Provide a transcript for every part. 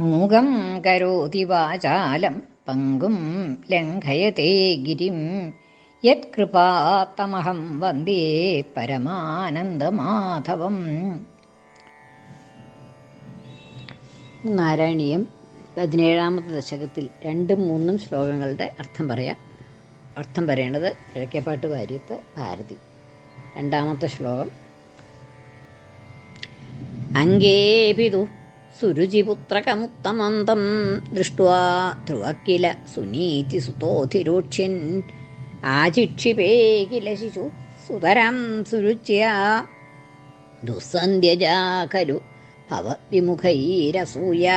മൂകം കരോതി വാചാലം പങ്കും ലംഘയത്തെ ഗിരിം യത്കൃപാത്തമഹം വന്ദേ പരമാനന്ദമാധവം. നാരായണീയം 17ാമത്തെ ദശകത്തിൽ 2ഉം 3ഉം ശ്ലോകങ്ങളുടെ അർത്ഥം പറയാം. അർത്ഥം പറയണത് കിഴക്കേപ്പാട്ട് വാര്യത്ത് ഭാരതി. 2ാമത്തെ ശ്ലോകം. അംഗേപിതു സുരുചിപുത്രകമുത്തമന്തം ദൃഷ്ട്വാ ധ്രുവക്കില സുനീതിസുതോധിരോക്ഷ്യൻ ആചിക്ഷിപേ കില ശിശു സുതരം സുരുച്യ ദുസ്സന്ധ്യജാ ഖലു ഭവവിമുഖൈരസൂയ.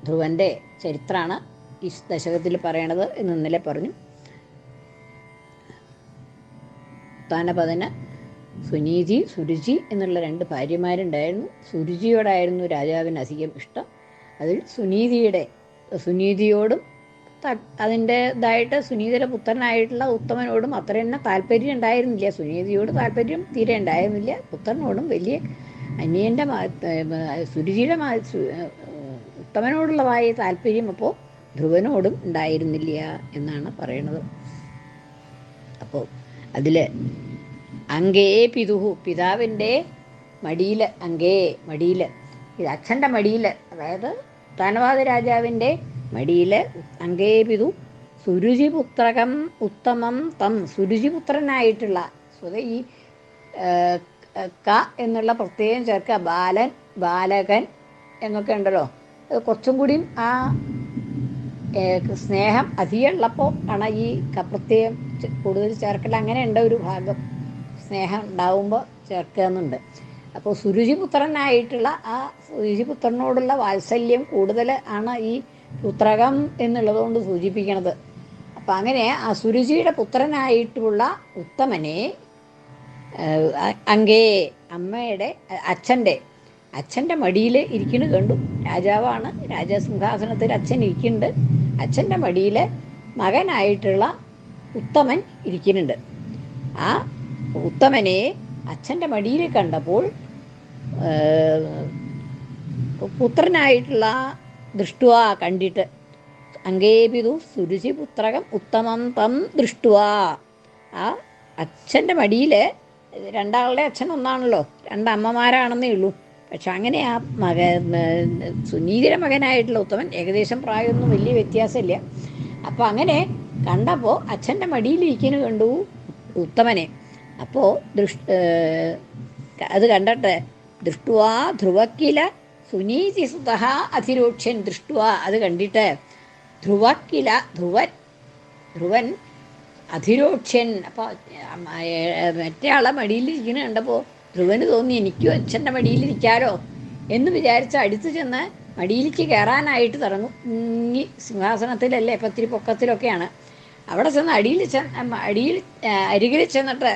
ധ്രുവൻ്റെ ചരിത്രമാണ് ഈ ദശകത്തിൽ പറയണത് എന്ന് ഇന്നലെ പറഞ്ഞു. താനപതന് സുനീതി, സുരുചി എന്നുള്ള 2 ഭാര്യമാരുണ്ടായിരുന്നു. സുരുചിയോടായിരുന്നു രാജാവിന് അധികം ഇഷ്ടം. അതിൽ സുനീതിയോടും അതിൻ്റെതായിട്ട് സുനീതിയുടെ പുത്രനായിട്ടുള്ള ഉത്തമനോടും അത്ര തന്നെ താല്പര്യം ഉണ്ടായിരുന്നില്ല. സുനീതിയോട് താല്പര്യം തീരെ ഉണ്ടായിരുന്നില്ല. പുത്രനോടും വലിയ അന്യൻ്റെ സുരുചിയുടെ ഉത്തമനോടുള്ളതായ താല്പര്യം അപ്പോൾ ധ്രുവനോടും ഉണ്ടായിരുന്നില്ല എന്നാണ് പറയണത്. അപ്പോൾ അതിൽ അങ്കേ പിതുഹു, പിതാവിൻ്റെ മടിയിൽ, അങ്കേ മടിയിൽ, ഇത് അച്ഛൻ്റെ മടിയിൽ, അതായത് താനവാദ രാജാവിൻ്റെ മടിയിൽ അങ്കേ പിതു സുരുചിപുത്രകം ഉത്തമം തം, സുരുചിപുത്രനായിട്ടുള്ള ഈ ക എന്നുള്ള പ്രത്യേകം ചേർക്കുക. ബാലൻ, ബാലകൻ എന്നൊക്കെ ഉണ്ടല്ലോ. അത് കുറച്ചും കൂടിയും ആ സ്നേഹം അധികമുള്ളപ്പോൾ ആണ് ഈ പ്രത്യേകം കൂടുതൽ ചേർക്കൽ. അങ്ങനെ ഉണ്ട് ഒരു ഭാഗം, സ്നേഹം ഉണ്ടാവുമ്പോൾ ചേർക്കുക എന്നുണ്ട്. അപ്പോൾ സുരുചിപുത്രനായിട്ടുള്ള ആ സുരുചിപുത്രനോടുള്ള വാത്സല്യം കൂടുതൽ ആണ് ഈ പുത്രകം എന്നുള്ളതുകൊണ്ട് സൂചിപ്പിക്കണത്. അപ്പം അങ്ങനെ ആ സുരുചിയുടെ പുത്രനായിട്ടുള്ള ഉത്തമനെ അങ്കേ, അമ്മയുടെ അച്ഛൻ്റെ മടിയിൽ ഇരിക്കുന്നത് കണ്ടു. രാജാവാണ്, രാജസിംഹാസനത്തിൽ അച്ഛൻ ഇരിക്കുന്നുണ്ട്. അച്ഛൻ്റെ മടിയിൽ മകനായിട്ടുള്ള ഉത്തമൻ ഇരിക്കുന്നുണ്ട്. ആ ഉത്തമനെ അച്ഛൻ്റെ മടിയിൽ കണ്ടപ്പോൾ പുത്രനായിട്ടുള്ള ദൃഷ്ടുവാ, കണ്ടിട്ട്, അങ്കേപിതു സുരുചിപുത്രകം ഉത്തമം തം ദൃഷ്ടുവാ, ആ അച്ഛൻ്റെ മടിയിൽ, രണ്ടാളുടെ അച്ഛൻ ഒന്നാണല്ലോ, 2 അമ്മമാരാണെന്നേ ഉള്ളൂ. പക്ഷെ അങ്ങനെ ആ സുനീതിയുടെ മകനായിട്ടുള്ള ഉത്തമൻ, ഏകദേശം പ്രായമൊന്നും വലിയ വ്യത്യാസമില്ല. അപ്പോൾ അങ്ങനെ കണ്ടപ്പോൾ അച്ഛൻ്റെ മടിയിലിരിക്കുന്നു കണ്ടു ഉത്തമനെ. അപ്പോൾ അത് കണ്ടിട്ട് ദൃഷ്ടുവാ ധ്രുവക്കില സുനീതി സുതഃ അധിരോക്ഷ്യൻ, ദൃഷ്ടുവാ അത് കണ്ടിട്ട് ധ്രുവക്കില ധ്രുവൻ അധിരോക്ഷ്യൻ. അപ്പോൾ മറ്റേ ആളെ മടിയിലിരിക്കുന്നത് കണ്ടപ്പോൾ ധ്രുവന് തോന്നി എനിക്കും അച്ഛൻ്റെ മടിയിലിരിക്കാലോ എന്ന് വിചാരിച്ച് അടുത്ത് ചെന്ന് മടിയിലേക്ക് കയറാനായിട്ട് തുടങ്ങും. ഈ സിംഹാസനത്തിലല്ലേ, ഇപ്പം ഇത്തിരി പൊക്കത്തിലൊക്കെയാണ്. അവിടെ ചെന്ന് അരികിൽ ചെന്നിട്ട്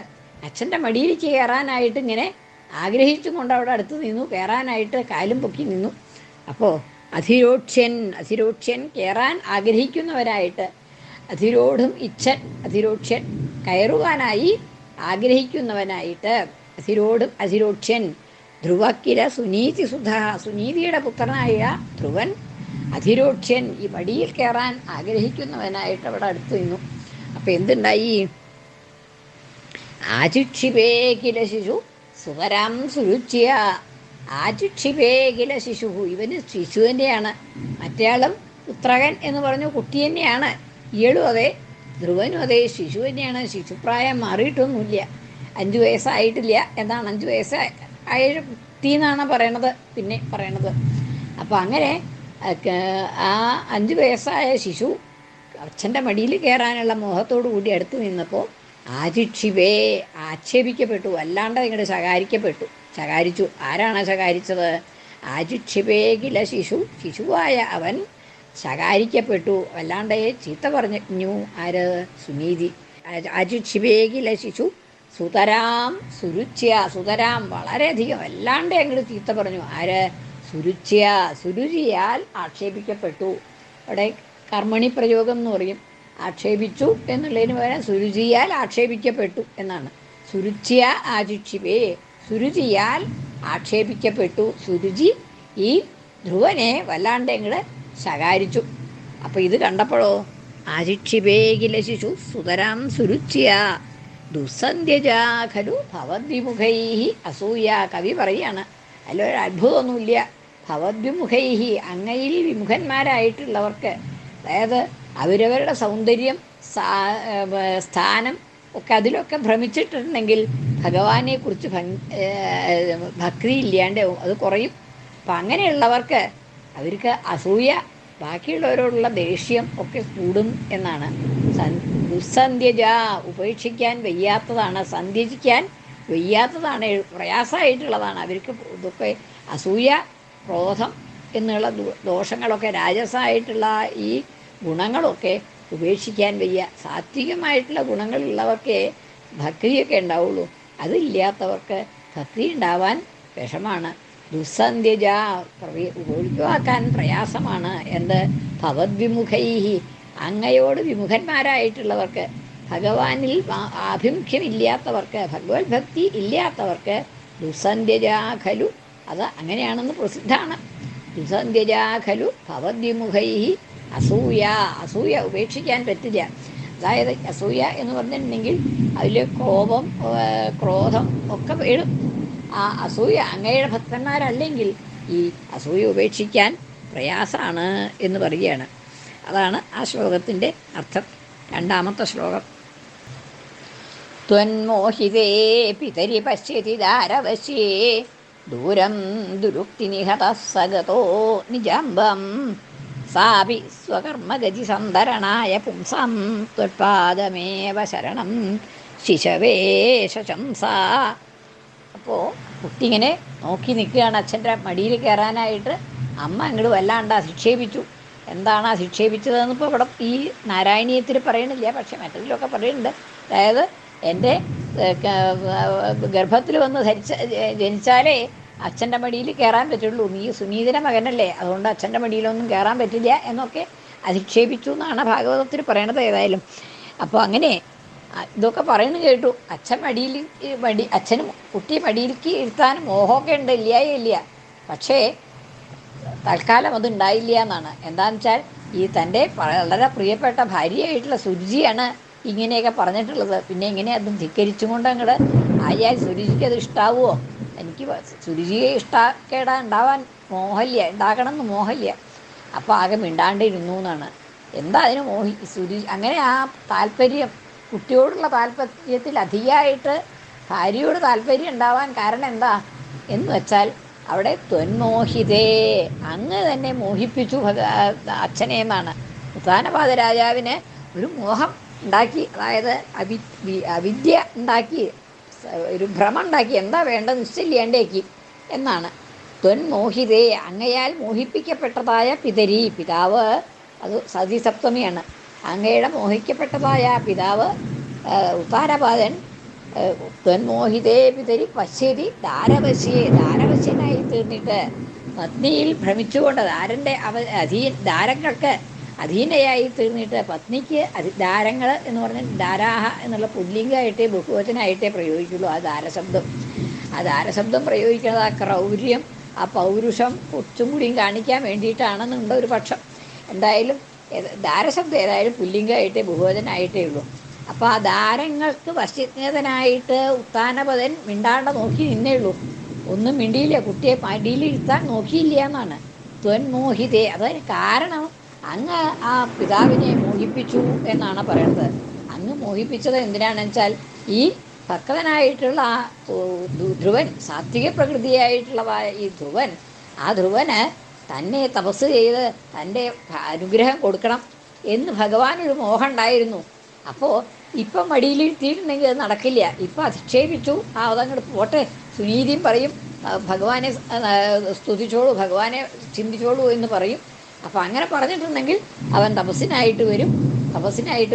അച്ഛൻ്റെ മടിയിലേക്ക് കയറാനായിട്ട് ഇങ്ങനെ ആഗ്രഹിച്ചും കൊണ്ട് അവിടെ അടുത്ത് നിന്നു, കയറാനായിട്ട് കാലും പൊക്കി നിന്നു. അപ്പോൾ അധിരോക്ഷ്യൻ കയറാൻ ആഗ്രഹിക്കുന്നവരായിട്ട്, അധിരോക്ഷ്യൻ കയറുവാനായി ആഗ്രഹിക്കുന്നവനായിട്ട്, അധിരോക്ഷ്യൻ ധ്രുവക്കില സുനീതി സുധ, സുനീതിയുടെ പുത്രനായ ധ്രുവൻ അധിരോക്ഷ്യൻ ഈ മടിയിൽ കയറാൻ ആഗ്രഹിക്കുന്നവനായിട്ട് അവിടെ അടുത്ത് നിന്നു. അപ്പം എന്തുണ്ടായി? ആചിക്ഷിപേ കില ശിശു സുതരാം സുരുച്യ, ആചിക്ഷിപേ കില ശിശു, ഇവന് ശിശു തന്നെയാണ്. മറ്റേയാളും പുത്രകൻ എന്ന് പറഞ്ഞു കുട്ടി തന്നെയാണ്. ഇയാളും അതെ, ധ്രുവനും അതെ, ശിശു തന്നെയാണ്. ശിശുപ്രായം മാറിയിട്ടൊന്നുമില്ല, 5 വയസ്സായിട്ടില്ല എന്നാണ്. 5 വയസ്സായ കുട്ടി എന്നാണ് പിന്നെ പറയണത്. അപ്പോൾ അങ്ങനെ ആ 5 വയസ്സായ ശിശു അച്ഛൻ്റെ മടിയിൽ കയറാനുള്ള മോഹത്തോടു കൂടി അടുത്ത് നിന്നപ്പോൾ ആക്ഷേപിക്കപ്പെട്ടു, അല്ലാണ്ട് ഇങ്ങോട്ട് ശകാരിച്ചു. ആരാണ് ശകാരിച്ചത്? ആചിക്ഷിപേ കില ശിശുവായ അവൻ ശകാരിക്കപ്പെട്ടു, വല്ലാണ്ട് ചീത്ത പറഞ്ഞു. ആര്? സുനീതി. ആചിക്ഷിപേ കില ശിശു സുതരാം സുരുച്യ, സുതരാം വളരെയധികം വല്ലാണ്ട് അങ്ങോട്ട് ചീത്ത പറഞ്ഞു. ആര്? സുരുചിയാൽ ആക്ഷേപിക്കപ്പെട്ടു. അവിടെ കർമ്മണി പ്രയോഗം എന്ന് പറയും. ആക്ഷേപിച്ചു എന്നുള്ളതിന് പകരം സുരുചിയാൽ ആക്ഷേപിക്കപ്പെട്ടു എന്നാണ്. സുരുച്യ ആചിക്ഷിപേ, സുരുചിയാൽ ആക്ഷേപിക്കപ്പെട്ടു. സുരുചി ഈ ധ്രുവനെ വല്ലാണ്ട് ഇങ്ങോട്ട് ശകാരിച്ചു. അപ്പോൾ ഇത് കണ്ടപ്പോഴോ ആശിക്ഷിപേകില ശിശു സുതരാം സുരുച്യ ദുസ്സന്ധ്യജാ ഖലു ഭവദ്വിമുഖൈ അസൂയ. കവി പറയാണ്, അതിലൊരു അത്ഭുതമൊന്നുമില്ല. ഭവദ്വിമുഖൈ, അങ്ങയിൽ വിമുഖന്മാരായിട്ടുള്ളവർക്ക്, അതായത് അവരവരുടെ സൗന്ദര്യം, സ്ഥാനം ഒക്കെ അതിലൊക്കെ ഭ്രമിച്ചിട്ടുണ്ടെങ്കിൽ ഭഗവാനെക്കുറിച്ച് ഭക്തി ഇല്ലാണ്ടാവും, അത് കുറയും. അപ്പം അങ്ങനെയുള്ളവർക്ക് അവർക്ക് അസൂയ, ബാക്കിയുള്ളവരോടുള്ള ദേഷ്യം ഒക്കെ കൂടും എന്നാണ്. ദുസ്സന്ധ്യജ, ഉപേക്ഷിക്കാൻ വയ്യാത്തതാണ്, സന്ധ്യജിക്കാൻ വയ്യാത്തതാണ്, പ്രയാസമായിട്ടുള്ളതാണ് അവർക്ക്. ഇതൊക്കെ അസൂയ, ക്രോധം എന്നുള്ള ദോഷങ്ങളൊക്കെ, രാജസമായിട്ടുള്ള ഈ ഗുണങ്ങളൊക്കെ ഉപേക്ഷിക്കാൻ വയ്യ. സാത്വികമായിട്ടുള്ള ഗുണങ്ങളുള്ളവർക്കേ ഭക്തിയൊക്കെ ഉണ്ടാവുള്ളൂ, അതില്ലാത്തവർക്ക് ഭക്തി ഉണ്ടാവാൻ വിഷമാണ്. ദുസ്സന്ധ്യജ, ഒഴിവാക്കാൻ പ്രയാസമാണ്. എന്ത്? ഭവദ്വിമുഖൈ, അങ്ങയോട് വിമുഖന്മാരായിട്ടുള്ളവർക്ക്, ഭഗവാനിൽ ആഭിമുഖ്യമില്ലാത്തവർക്ക്, ഭഗവത് ഭക്തി ഇല്ലാത്തവർക്ക് ദുസ്സന്ധ്യജാ ഖലു, അത് അങ്ങനെയാണെന്ന് പ്രസിദ്ധമാണ്. ദുസ്സന്ധ്യജാ ഖലു ഭവദ്വിമുഖൈ അസൂയ, അസൂയ ഉപേക്ഷിക്കാൻ പറ്റില്ല. അതായത് അസൂയ എന്ന് പറഞ്ഞിട്ടുണ്ടെങ്കിൽ അതിൽ കോപം, ക്രോധം ഒക്കെ വീഴും. ആ അസൂയ അങ്ങയുടെ ഭക്തന്മാരല്ലെങ്കിൽ ഈ അസൂയ ഉപേക്ഷിക്കാൻ പ്രയാസമാണ് എന്ന് പറയുകയാണ്. അതാണ് ആ ശ്ലോകത്തിൻ്റെ അർത്ഥം. രണ്ടാമത്തെ ശ്ലോകം. ത്വന്മോഹിതേ പിതരി പശ്യതി ദാരവശ്യേ ദൂരം ദുരുക്തി നിഹത സഗതോ നിജാംബം സാപി സ്വകർമ്മഗതി സന്തരണായ പുംസം ത്വത്പാദമേവ ശരണം ശിശവേ ശശംസ. അപ്പോൾ കുട്ടി ഇങ്ങനെ നോക്കി നിൽക്കുകയാണ് അച്ഛൻ്റെ മടിയിൽ കയറാനായിട്ട്. അമ്മ അങ്ങോട്ട് വല്ലാണ്ട് അധിക്ഷേപിച്ചു. എന്താണ് അധിക്ഷേപിച്ചതെന്ന് ഇപ്പോൾ ഇവിടെ ഈ നാരായണീയത്തിൽ പറയണില്ല, പക്ഷെ മറ്റതിലൊക്കെ പറയുന്നുണ്ട്. അതായത് എൻ്റെ ഗർഭത്തിൽ വന്ന് ജനിച്ചാലേ അച്ഛൻ്റെ മടിയിൽ കയറാൻ പറ്റുള്ളൂ, നീ സുനീതിൻ്റെ മകനല്ലേ, അതുകൊണ്ട് അച്ഛൻ്റെ മടിയിലൊന്നും കയറാൻ പറ്റില്ല എന്നൊക്കെ അധിക്ഷേപിച്ചു എന്നാണ് ഭാഗവതത്തിൽ പറയണത്. ഏതായാലും അപ്പോൾ അങ്ങനെ ഇതൊക്കെ പറയുന്നത് കേട്ടു. അച്ഛനും കുട്ടിയെ മടിയിലേക്ക് ഇരുത്താൻ മോഹമൊക്കെ ഉണ്ട്, ഇല്ല. പക്ഷേ തൽക്കാലം അതുണ്ടായില്ല എന്നാണ്. എന്താണെന്ന് വെച്ചാൽ ഈ തൻ്റെ വളരെ പ്രിയപ്പെട്ട ഭാര്യയായിട്ടുള്ള സുരുചിയാണ് ഇങ്ങനെയൊക്കെ പറഞ്ഞിട്ടുള്ളത്. പിന്നെ ഇങ്ങനെ അതും ധിക്കരിച്ചും കൊണ്ട് അങ്ങോട്ട് ആയാൽ സുരുചിക്ക് അത് ഇഷ്ടാവുമോ? എനിക്ക് സുരുചിയെ ഉണ്ടാവാൻ മോഹമില്ല, ഉണ്ടാക്കണമെന്ന് മോഹമില്ല. അപ്പോൾ ആകെ മിണ്ടാണ്ടിരുന്നു എന്നാണ്. എന്താ അതിന് സുരുചി അങ്ങനെ ആ താല്പര്യം, കുട്ടിയോടുള്ള താല്പര്യത്തിൽ അധികമായിട്ട് ഭാര്യയോട് താല്പര്യം ഉണ്ടാവാൻ കാരണം എന്താ എന്ന് വെച്ചാൽ അവിടെ ത്വന്മോഹിതേ, അങ്ങ് തന്നെ മോഹിപ്പിച്ചു അച്ഛനെ എന്നാണ്. ഉത്താനപാദ രാജാവിന് ഒരു മോഹം ഉണ്ടാക്കി, അതായത് അവിദ്യ ഉണ്ടാക്കി, ഒരു ഭ്രമം ഉണ്ടാക്കി, എന്താ വേണ്ടത് നിശ്ചയില്ലേണ്ടേക്ക് എന്നാണ്. ത്വന്മോഹിതേ, അങ്ങയാൽ മോഹിപ്പിക്കപ്പെട്ടതായ പിതരി, പിതാവ്, അത് സതിസപ്തമിയാണ്. അങ്ങയുടെ മോഹിക്കപ്പെട്ടതായ പിതാവ് ഉത്താനപാദൻ ത്വന്മോഹിതേ പിതരി പശ്യതി ദാരവശ്യേ, ദാരവശ്യനായി തീർന്നിട്ട് പത്നിയിൽ ഭ്രമിച്ചുകൊണ്ട് ദാരങ്ങൾക്ക് അധീനയായി തീർന്നിട്ട് പത്നിക്ക് ദാരങ്ങൾ എന്ന് പറഞ്ഞാൽ ദാരാഹ എന്നുള്ള പുല്ലിംഗമായിട്ടേ ബഹുവചനായിട്ടേ പ്രയോഗിക്കുള്ളൂ ആ ദാരശബ്ദം. ആ ദാരശബ്ദം പ്രയോഗിക്കുന്നത് ആ ക്രൗര്യം, ആ പൗരുഷം കുറച്ചും കൂടിയും കാണിക്കാൻ വേണ്ടിയിട്ടാണെന്നുണ്ട് ഒരു പക്ഷം. എന്തായാലും ദാരശബ്ദം ഏതായാലും പുല്ലിംഗമായിട്ടേ ബഹുവചനായിട്ടേ ഉള്ളൂ. അപ്പോൾ ആ ദാരങ്ങൾക്ക് വശജ്ഞതനായിട്ട് ഉത്താനപദൻ മിണ്ടാണ്ട് നോക്കി നിന്നേ ഉള്ളൂ, ഒന്നും മിണ്ടിയില്ല. കുട്ടിയെ മടിയിലിരുത്താൻ നോക്കിയില്ല എന്നാണ്. ത്വന്മോഹിതേ, അതിന് കാരണം അങ്ങ് ആ പിതാവിനെ മോഹിപ്പിച്ചു എന്നാണ് പറയുന്നത്. അങ്ങ് മോഹിപ്പിച്ചത് എന്തിനാണെന്ന് വെച്ചാൽ ഈ ഭക്തനായിട്ടുള്ള ആ ധ്രുവൻ, സാത്വിക പ്രകൃതിയായിട്ടുള്ള ഈ ധ്രുവൻ, ആ ധ്രുവന് തന്നെ തപസ് ചെയ്ത് തൻ്റെ അനുഗ്രഹം കൊടുക്കണം എന്ന് ഭഗവാനൊരു മോഹം ഉണ്ടായിരുന്നു. അപ്പോൾ ഇപ്പം മടിയിലിരുത്തിയിട്ടുണ്ടെങ്കിൽ അത് നടക്കില്ല. ഇപ്പം അധിക്ഷേപിച്ചു, അതങ്ങോട്ട് പോട്ടെ, സുനീതിയും പറയും, ഭഗവാനെ സ്തുതിച്ചോളൂ, ഭഗവാനെ ചിന്തിച്ചോളൂ എന്ന് പറയും. അപ്പോൾ അങ്ങനെ പറഞ്ഞിട്ടുണ്ടെങ്കിൽ അവൻ തപസ്സിനായിട്ട്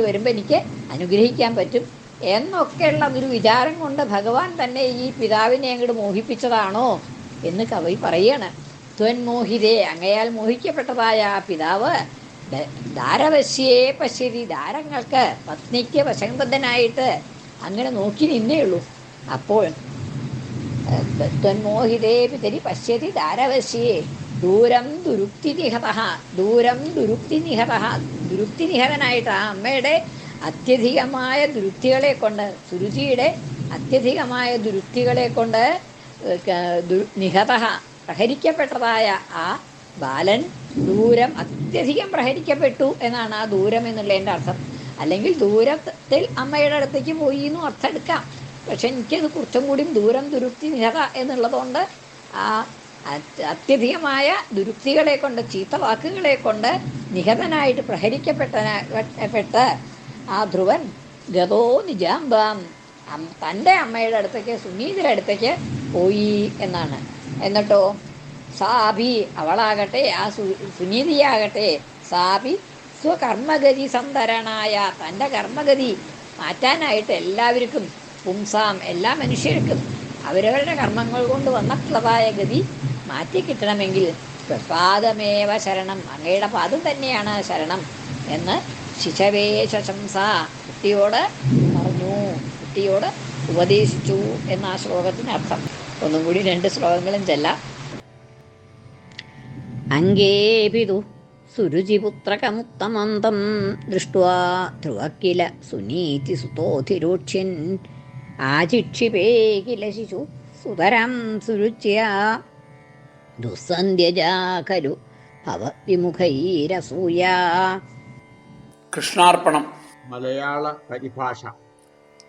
വരുമ്പോൾ എനിക്ക് അനുഗ്രഹിക്കാൻ പറ്റും എന്നൊക്കെയുള്ള ഒരു വിചാരം കൊണ്ട് ഭഗവാൻ തന്നെ ഈ പിതാവിനെ അങ്ങോട്ട് മോഹിപ്പിച്ചതാണോ എന്ന് കവി പറയാണ്. ത്വന്മോഹിതേ, അങ്ങയാൽ മോഹിക്കപ്പെട്ടതായ ആ പിതാവ് ദാരവശ്യേ പശ്യതി, ദാരങ്ങൾക്ക് പത്നിക്ക് വശംബദ്ധനായിട്ട് അങ്ങനെ നോക്കി നിന്നേ ഉള്ളൂ. അപ്പോൾ ത്വന്മോഹിതേ പിതരി പശ്യതി ദാരവശ്യേ, ദൂരം ദുരുക്തിനിഹത, ദൂരം ദുരുക്തിനിഹത, ദുരുക്തിനിഹതനായിട്ട് ആ അമ്മയുടെ അത്യധികമായ ദുരുക്തികളെ കൊണ്ട്, സുരുചിയുടെ അത്യധികമായ ദുരുക്തികളെ കൊണ്ട് നിഹത പ്രഹരിക്കപ്പെട്ടതായ ആ ബാലൻ ദൂരം അത്യധികം പ്രഹരിക്കപ്പെട്ടു എന്നാണ് ആ ദൂരം എന്നുള്ളതിൻ്റെ അർത്ഥം. അല്ലെങ്കിൽ ദൂരത്തിൽ അമ്മയുടെ അടുത്തേക്ക് പോയി എന്നും അർത്ഥം എടുക്കാം. പക്ഷെ എനിക്കത് കുറച്ചും കൂടി ദൂരം ദുരുക്തി നിഹത എന്നുള്ളതുകൊണ്ട് ആ അത്യധികമായ ദുരുക്തികളെ കൊണ്ട്, ചീത്ത വാക്കുകളെ കൊണ്ട് നിഹതനായിട്ട് പ്രഹരിക്കപ്പെട്ട ആ ധ്രുവൻ ഗതോ നിജാംബാം തൻ്റെ അമ്മയുടെ അടുത്തേക്ക്, സുനീതിയുടെ അടുത്തേക്ക് പോയി എന്നാണ്. എന്നിട്ടോ സാഭി അവളാകട്ടെ, ആ സുനീതിയാകട്ടെ, സാഭി സ്വകർമ്മഗതി സന്തരണായ തൻ്റെ കർമ്മഗതി മാറ്റാനായിട്ട് എല്ലാവർക്കും, പുംസാം എല്ലാ മനുഷ്യർക്കും അവരവരുടെ കർമ്മങ്ങൾ കൊണ്ട് വന്നിട്ടുള്ളതായ ഗതി മാറ്റിക്കിട്ടണമെങ്കിൽ പാദമേവ ശരണം, അങ്ങയുടെ പാദം തന്നെയാണ് ശരണം എന്ന് ശിശവേ ശശംസ കുട്ടിയോട് പറഞ്ഞു, കുട്ടിയോട് ഉപദേശിച്ചു എന്ന ആ ശ്ലോകത്തിന് അർത്ഥം. ഒന്നും കൂടി 2 ശ്ലോകങ്ങളും ചെല്ലാം. അങ്കേപിതു സുരുചിപുത്രകമുത്തമന്തം ദൃഷ്ട്വാ ധ്രുവക്കില സുനീതിസുതോധിരോക്ഷ്യൻ ആചിക്ഷിപേ കില ശിശു സുതരം സുരുച്യ ദുസ്സന്ധ്യജാ ഖലു ഭവവിമുഖൈരസൂയ. കൃഷ്ണാർപ്പണം. മലയാള പരിഭാഷ.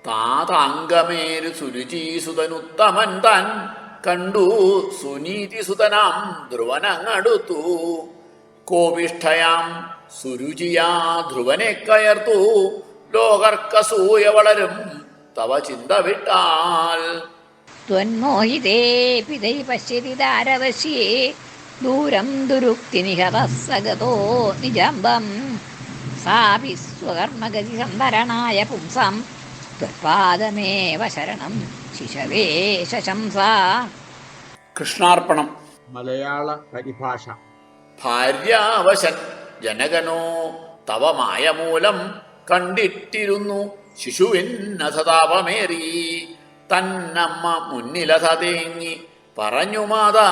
താതംഗമേരു സുരുചീസുതനുത്തമൻ താൻ കണ്ടു സുനീതിസുതനാം ധ്രുവനങ്ങടുത്തു. കോപിഷ്ഠയാം സുരുചിയാ ധ്രുവനെ കയർത്തു. ലോകർക്കസൂയ വളരും തവ ചിന്ത വിട്ടാൽ. ത്വന്മോഹിതേ പിതൈ പശ്യതി ദാരവശ്യേ ദൂരം ദുരുക്തിനിഹതഃ സഗതോ നിജാംബം സാപി സ്വകർമ്മഗതി സന്തരണായ പുംസാം ത്വത്പാദമേവ ശരണം ശിശവേ ശശംസ. കൃഷ്ണാർപ്പണം. മലയാള പരിഭാഷ. ഭാര്യാവശൻ ജനകനോ തവ മായമൂലം കണ്ടിട്ടിരുന്നു ശിശുവിന്നഥതാപമേറി. തന്നമ്മ മുന്നിലഥ തേങ്ങി പറഞ്ഞു മാതാ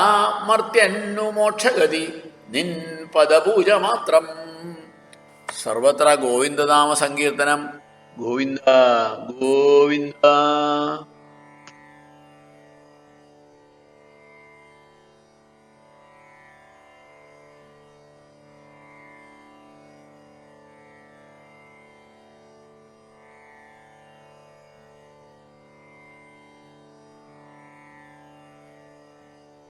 മർത്യന്നു മോക്ഷഗതി നിൻ പദപൂജ മാത്രം. സർവത്ര ഗോവിന്ദനാമ സങ്കീർത്തനം. ഗോവിന്ദ ഗോവിന്ദ.